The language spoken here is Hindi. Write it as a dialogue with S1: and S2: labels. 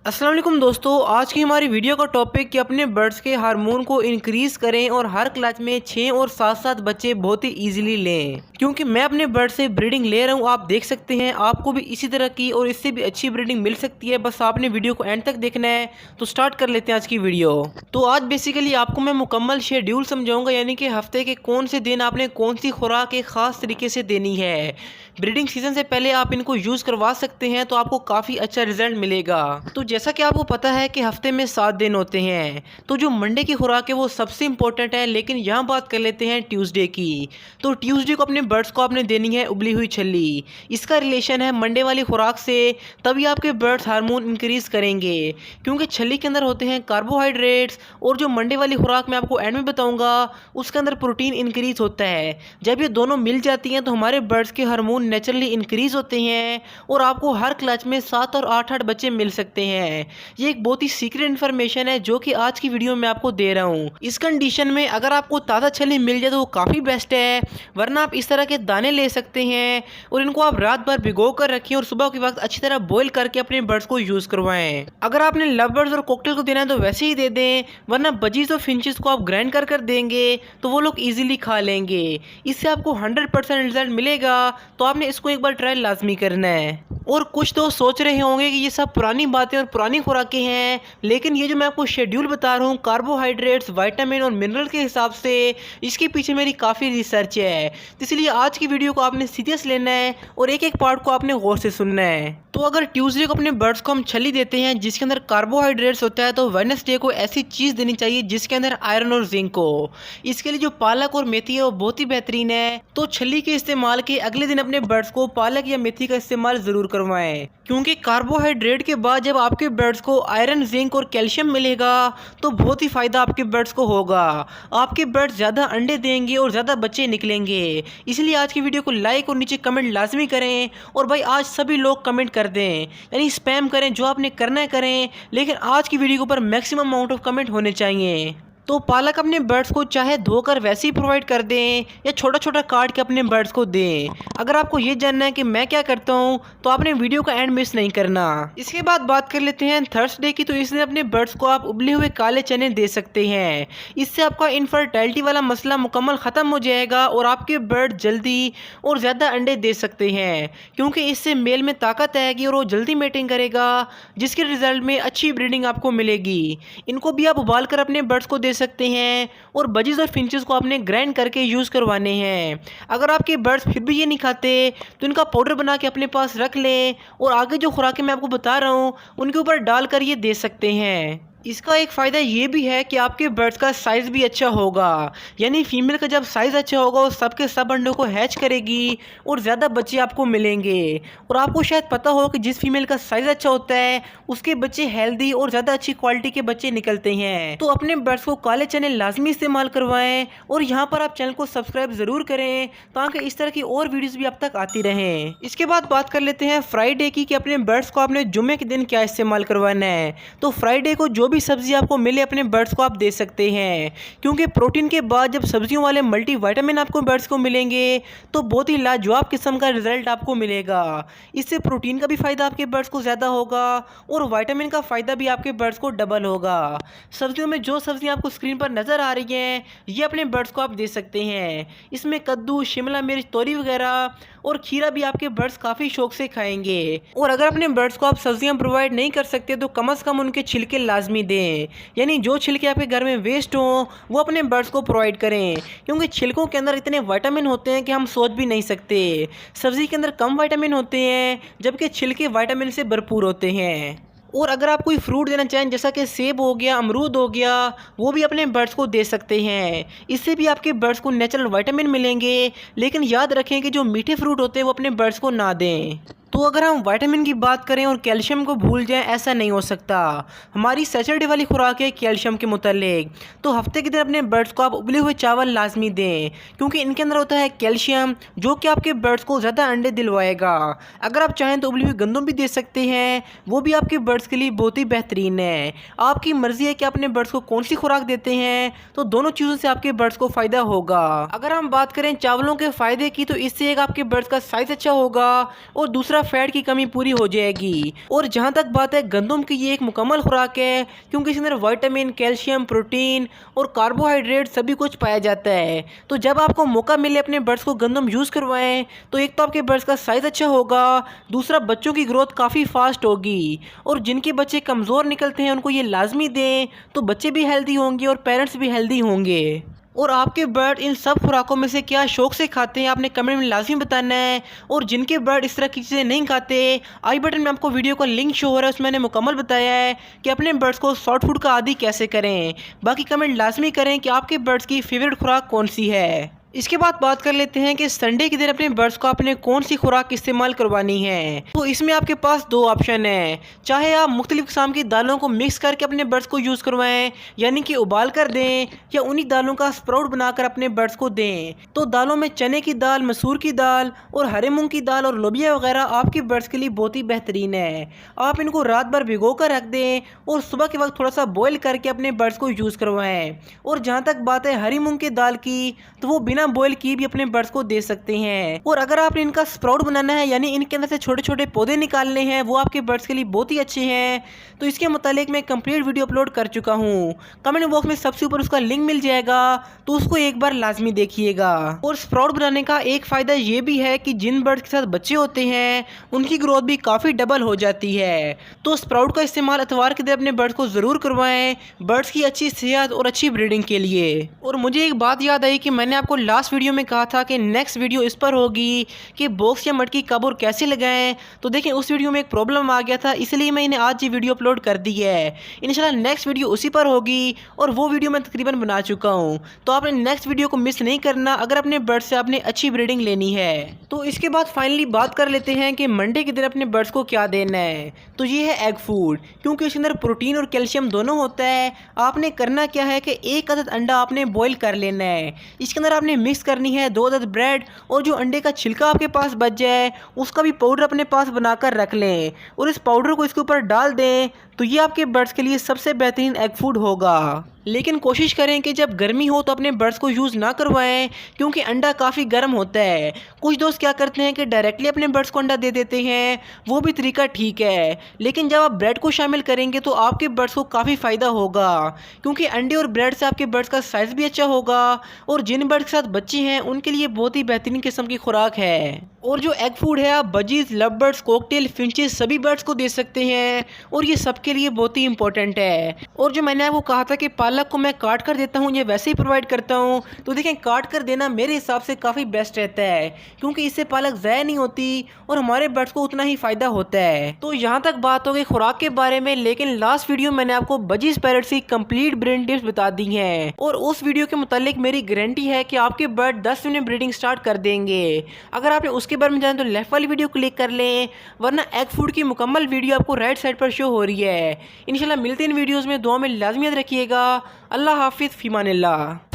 S1: अस्सलाम वालेकुम दोस्तों, आज की हमारी वीडियो का टॉपिक कि अपने बर्ड्स के हार्मोन को इंक्रीज़ करें और हर क्लच में 6 और 7-7 बच्चे बहुत ही इजीली लें। क्योंकि मैं अपने बर्ड से ब्रीडिंग ले रहा हूं, आप देख सकते हैं आपको भी इसी तरह की और इससे भी अच्छी ब्रीडिंग मिल सकती है। बस आपने वीडियो को एंड तक देखना है। तो स्टार्ट कर लेते हैं आज की वीडियो। तो आज बेसिकली आपको मैं मुकम्मल शेड्यूल समझाऊंगा, यानी कि हफ्ते के कौन से दिन आपने कौन सी खुराक एक ख़ास तरीके से देनी है। ब्रीडिंग सीजन से पहले आप इनको यूज़ करवा सकते हैं तो आपको काफ़ी अच्छा रिजल्ट मिलेगा। तो जैसा कि आपको पता है कि हफ्ते में 7 दिन होते हैं, तो जो मंडे की खुराक है वो सबसे इंपॉर्टेंट है। लेकिन यहाँ बात कर लेते हैं ट्यूसडे की। तो ट्यूसडे को अपने बर्ड्स को आपने देनी है उबली हुई छल्ली। इसका रिलेशन है मंडे वाली खुराक से, तभी आपके बर्ड्स हार्मोन इंक्रीज करेंगे। क्योंकि छल्ली के अंदर होते हैं कार्बोहाइड्रेट्स, और जो मंडे वाली खुराक मैं आपको एंड में बताऊँगा उसके अंदर प्रोटीन इंक्रीज होता है। जब ये दोनों मिल जाती हैं तो हमारे बर्ड्स के हार्मोन नेचुरली इंक्रीज होते हैं और आपको हर क्लच में 7 और 8-8 बच्चे मिल सकते हैं। ये एक बहुत ही सीक्रेट इन्फॉर्मेशन है जो कि आज की वीडियो में आपको दे रहा हूँ। इस कंडीशन में अगर आपको ताज़ा छल्ली मिल जाए तो वो काफ़ी बेस्ट है, वरना आप इस तरह के दाने ले सकते हैं और इनको आप रात भर भिगो कर रखें और सुबह के वक्त अच्छी तरह बॉईल करके अपने बर्ड्स को यूज़ करवाएं। अगर आपने लव बर्ड्स और कॉकटेल को देना है तो वैसे ही दे दें, वरना बजीज और फिंचेस को आप ग्राइंड कर कर देंगे तो वो लोग ईजिली खा लेंगे। इससे आपको 100% रिजल्ट मिलेगा। तो आपने इसको एक बार ट्राई लाजमी करना है। और कुछ तो सोच रहे होंगे कि ये सब पुरानी बातें और पुरानी खुराकें हैं, लेकिन ये जो मैं आपको शेड्यूल बता रहा हूँ कार्बोहाइड्रेट्स, विटामिन और मिनरल के हिसाब से, इसके पीछे मेरी काफ़ी रिसर्च है। तो इसलिए आज की वीडियो को आपने सीरियस लेना है और एक एक पार्ट को आपने गौर से सुनना है। तो अगर ट्यूसडे को अपने बर्ड्स को हम छल्ली देते हैं जिसके अंदर कार्बोहाइड्रेट्स होता है, तो वेडनेसडे को ऐसी चीज़ देनी चाहिए जिसके अंदर आयरन और जिंक हो। इसके लिए जो पालक और मेथी है वो बहुत ही बेहतरीन है। तो छल्ली के इस्तेमाल के अगले दिन अपने बर्ड्स को पालक या मेथी का इस्तेमाल ज़रूर करवाएं, क्योंकि कार्बोहाइड्रेट के बाद जब आपके बर्ड्स को आयरन, जिंक और कैल्शियम मिलेगा तो बहुत ही फ़ायदा आपके बर्ड्स को होगा। आपके बर्ड्स ज़्यादा अंडे देंगे और ज़्यादा बच्चे निकलेंगे। इसलिए आज की वीडियो को लाइक और नीचे कमेंट लाजमी करें। और भाई आज सभी लोग कमेंट कर दें, यानी स्पैम करें, जो आपने करना है करें, लेकिन आज की वीडियो के ऊपर मैक्सिमम अमाउंट ऑफ कमेंट होने चाहिए। तो पालक अपने बर्ड्स को चाहे धोकर वैसे ही प्रोवाइड कर दें या छोटा छोटा काट के अपने बर्ड्स को दें। अगर आपको ये जानना है कि मैं क्या करता हूँ तो आपने वीडियो का एंड मिस नहीं करना। इसके बाद बात कर लेते हैं थर्सडे की। तो इसलिए अपने बर्ड्स को आप उबले हुए काले चने दे सकते हैं। इससे आपका इनफर्टिलिटी वाला मसला मुकम्मल ख़त्म हो जाएगा और आपके बर्ड जल्दी और ज़्यादा अंडे दे सकते हैं, क्योंकि इससे मेल में ताकत आएगी और वो जल्दी मेटिंग करेगा, जिसके रिजल्ट में अच्छी ब्रीडिंग आपको मिलेगी। इनको भी आप उबाल कर अपने बर्ड्स को दे सकते हैं और बजीज और फिंचेस को आपने ग्राइंड करके यूज़ करवाने हैं। अगर आपके बर्ड्स फिर भी ये नहीं खाते तो इनका पाउडर बना के अपने पास रख लें और आगे जो खुराकें मैं आपको बता रहा हूँ उनके ऊपर डालकर ये दे सकते हैं। इसका एक फ़ायदा ये भी है कि आपके बर्ड्स का साइज़ भी अच्छा होगा, यानी फीमेल का जब साइज़ अच्छा होगा वो सब के सब अंडों को हैच करेगी और ज़्यादा बच्चे आपको मिलेंगे। और आपको शायद पता हो कि जिस फीमेल का साइज़ अच्छा होता है उसके बच्चे हेल्दी और ज़्यादा अच्छी क्वालिटी के बच्चे निकलते हैं। तो अपने बर्ड्स को काले चने लाजमी इस्तेमाल करवाएं और यहाँ पर आप चैनल को सब्सक्राइब ज़रूर करें ताकि इस तरह की और वीडियोज़ भी अब तक आती रहें। इसके बाद बात कर लेते हैं फ्राइडे की कि अपने बर्ड्स को आपने जुम्मे के दिन क्या इस्तेमाल करवाना है। तो फ्राइडे को जो भी सब्जी आपको मिले अपने बर्ड्स को आप दे सकते हैं, क्योंकि प्रोटीन के बाद जब सब्जियों वाले मल्टीविटामिन आपको बर्ड्स को मिलेंगे तो बहुत ही लाजवाब किस्म का रिजल्ट आपको मिलेगा। इससे प्रोटीन का भी फ़ायदा आपके बर्ड्स को ज़्यादा होगा और विटामिन का फ़ायदा भी आपके बर्ड्स को डबल होगा। सब्जियों में जो सब्जियां आपको स्क्रीन पर नज़र आ रही हैं ये अपने बर्ड्स को आप दे सकते हैं। इसमें कद्दू, शिमला मिर्च, तोरी वगैरह और खीरा भी आपके बर्ड्स काफ़ी शौक से खाएंगे। और अगर अपने बर्ड्स को आप सब्जियां प्रोवाइड नहीं कर सकते तो कम से कम उनके छिलके लाजमी दें, यानी जो छिलके आपके घर में वेस्ट हों वो अपने बर्ड्स को प्रोवाइड करें, क्योंकि छिलकों के अंदर इतने विटामिन होते हैं कि हम सोच भी नहीं सकते। सब्जी के अंदर कम विटामिन होते हैं जबकि छिलके विटामिन से भरपूर होते हैं। और अगर आप कोई फ्रूट देना चाहें जैसा कि सेब हो गया, अमरूद हो गया, वो भी अपने बर्ड्स को दे सकते हैं। इससे भी आपके बर्ड्स को नेचुरल विटामिन मिलेंगे। लेकिन याद रखें कि जो मीठे फ्रूट होते हैं वो अपने बर्ड्स को ना दें। तो अगर हम विटामिन की बात करें और कैल्शियम को भूल जाएं, ऐसा नहीं हो सकता। हमारी सैटरडे वाली खुराक है कैल्शियम के मुतालिक। तो हफ्ते के दिन अपने बर्ड्स को आप उबले हुए चावल लाजमी दें, क्योंकि इनके अंदर होता है कैल्शियम जो कि आपके बर्ड्स को ज़्यादा अंडे दिलवाएगा। अगर आप चाहें तो उबली हुई गंदम भी दे सकते हैं, वो भी आपके बर्ड्स के लिए बहुत ही बेहतरीन है। आपकी मर्ज़ी है कि अपने बर्ड्स को कौन सी खुराक देते हैं, तो दोनों चीज़ों से आपके बर्ड्स को फ़ायदा होगा। अगर हम बात करें चावलों के फ़ायदे की तो इससे एक आपके बर्ड्स का साइज़ अच्छा होगा और दूसरा तरह फैट की कमी पूरी हो जाएगी। और जहाँ तक बात है गंदम की, ये एक मुकम्मल खुराक है क्योंकि इसके अंदर विटामिन, कैल्शियम, प्रोटीन और कार्बोहाइड्रेट सभी कुछ पाया जाता है। तो जब आपको मौका मिले अपने बर्ड्स को गंदम यूज़ करवाएं तो एक तो आपके बर्ड्स का साइज़ अच्छा होगा, दूसरा बच्चों की ग्रोथ काफ़ी फास्ट होगी। और जिनके बच्चे कमज़ोर निकलते हैं उनको ये लाजमी दें, तो बच्चे भी हेल्दी होंगे और पेरेंट्स भी हेल्दी होंगे। और आपके बर्ड इन सब खुराकों में से क्या शौक से खाते हैं, आपने कमेंट में लाजमी बताना है। और जिनके बर्ड इस तरह की चीज़ें नहीं खाते, आई बटन में आपको वीडियो का लिंक शो हो रहा है, उसमें मैंने मुकम्मल बताया है कि अपने बर्ड्स को सॉफ्ट फूड का आदी कैसे करें। बाकी कमेंट लाजमी करें कि आपके बर्ड्स की फेवरेट खुराक कौन सी है। इसके बाद बात कर लेते हैं कि संडे के दिन अपने बर्ड्स को आपने कौन सी खुराक इस्तेमाल करवानी है। तो इसमें आपके पास दो ऑप्शन है, चाहे आप मुख्तलिफ किस्म की दालों को मिक्स करके अपने बर्ड्स को यूज़ करवाएं, यानी कि उबाल कर दें, या उन्हीं दालों का स्प्राउट बनाकर अपने बर्ड्स को दें। तो दालों में चने की दाल, मसूर की दाल और हरे मूंग की दाल और लोबिया वगैरह आपके बर्ड्स के लिए बहुत ही बेहतरीन है। आप इनको रात भर भिगो कर रख दें और सुबह के वक्त थोड़ा सा बॉयल करके अपने बर्ड्स को यूज़ करवाएं। और जहाँ तक बात है हरी मूंग की दाल की, तो वो बिना बॉयल किए भी अपने बर्ड्स को दे सकते हैं। और अगर आपने इनका स्प्राउट बनाना है, यानी इनके अंदर से छोटे छोटे पौधे निकालने हैं, वो आपके बर्ड्स के लिए बहुत ही अच्छे हैं। तो इसके मुतालिक मैं कंप्लीट वीडियो अपलोड कर चुका हूँ, कमेंट बॉक्स में सबसे ऊपर उसका लिंक मिल जाएगा, तो उसको एक बार लाजमी देखिएगा। और स्प्राउट बनाने का एक फ़ायदा ये भी है कि जिन बर्ड्स के साथ बच्चे होते हैं उनकी ग्रोथ भी काफ़ी डबल हो जाती है। तो स्प्राउट का इस्तेमाल इतवार के दिन अपने बर्ड्स को ज़रूर करवाएं, बर्ड्स की अच्छी सेहत और अच्छी ब्रीडिंग के लिए। और मुझे एक बात याद आई कि मैंने आपको लास्ट वीडियो में कहा था कि नेक्स्ट वीडियो इस पर होगी कि बॉक्स या मटकी कब और कैसे लगाएं। तो देखें उस वीडियो में एक प्रॉब्लम आ गया था, इसलिए मैंने आज ये वीडियो अपलोड कर दी है। इंशाल्लाह नेक्स्ट वीडियो उसी पर होगी और वो वीडियो मैं तकरीबन बना चुका हूँ, तो आपने नेक्स्ट वीडियो को मिस नहीं करना अगर अपने बर्ड से आपने अच्छी ब्रीडिंग लेनी है। तो इसके बाद फाइनली बात कर लेते हैं कि मंडे के दिन अपने बर्ड्स को क्या देना है। तो ये है एग फूड, क्योंकि इसके अंदर प्रोटीन और कैल्शियम दोनों होता है। आपने करना क्या है कि एक अदद अंडा आपने बॉईल कर लेना है, इसके अंदर आपने मिक्स करनी है 2 अदद ब्रेड, और जो अंडे का छिलका आपके पास बच जाए उसका भी पाउडर अपने पास बनाकर रख लें और इस पाउडर को इसके ऊपर डाल दें। तो ये आपके बर्ड्स के लिए सबसे बेहतरीन एग फूड होगा। लेकिन कोशिश करें कि जब गर्मी हो तो अपने बर्ड्स को यूज़ ना करवाएं, क्योंकि अंडा काफ़ी गर्म होता है। कुछ दोस्त क्या करते हैं कि डायरेक्टली अपने बर्ड्स को अंडा दे देते हैं, वो भी तरीका ठीक है, लेकिन जब आप ब्रेड को शामिल करेंगे तो आपके बर्ड्स को काफ़ी फ़ायदा होगा, क्योंकि अंडे और ब्रेड से आपके बर्ड्स का साइज़ भी अच्छा होगा और जिन बर्ड्स के साथ बच्चे हैं उनके लिए बहुत ही बेहतरीन किस्म की खुराक है। और जो एग फूड है आप budgies, love birds, cocktail, finches सभी बर्ड्स को दे सकते हैं और ये सबके लिए बहुत ही इंपॉर्टेंट है। और जो मैंने आपको कहा था कि पालक को मैं काट कर देता हूँ, ये वैसे ही प्रोवाइड करता हूँ, तो देखें काट कर देना मेरे हिसाब से काफ़ी बेस्ट रहता है, क्योंकि इससे पालक ज़ाया नहीं होती और हमारे बर्ड्स को उतना ही फ़ायदा होता है। तो यहाँ तक बात हो गई खुराक के बारे में, लेकिन लास्ट वीडियो मैंने आपको बजीज पैरट्स की कंप्लीट ब्रीडिंग टिप्स बता दी हैं और उस वीडियो के मुतालिक मेरी गारंटी है कि आपके बर्ड 10 दिन में ब्रीडिंग स्टार्ट कर देंगे। अगर आपने उसके बारे में जाना तो लेफ्ट वाली वीडियो क्लिक कर लें, वरना एग फूड की मुकम्मल वीडियो आपको राइट साइड पर शो हो रही है। इंशाल्लाह मिलते हैं इन वीडियोस में, दुआ में लाजमी याद रखिएगा। अल्लाह हाफिज़, फ़ीमानिल्लाह।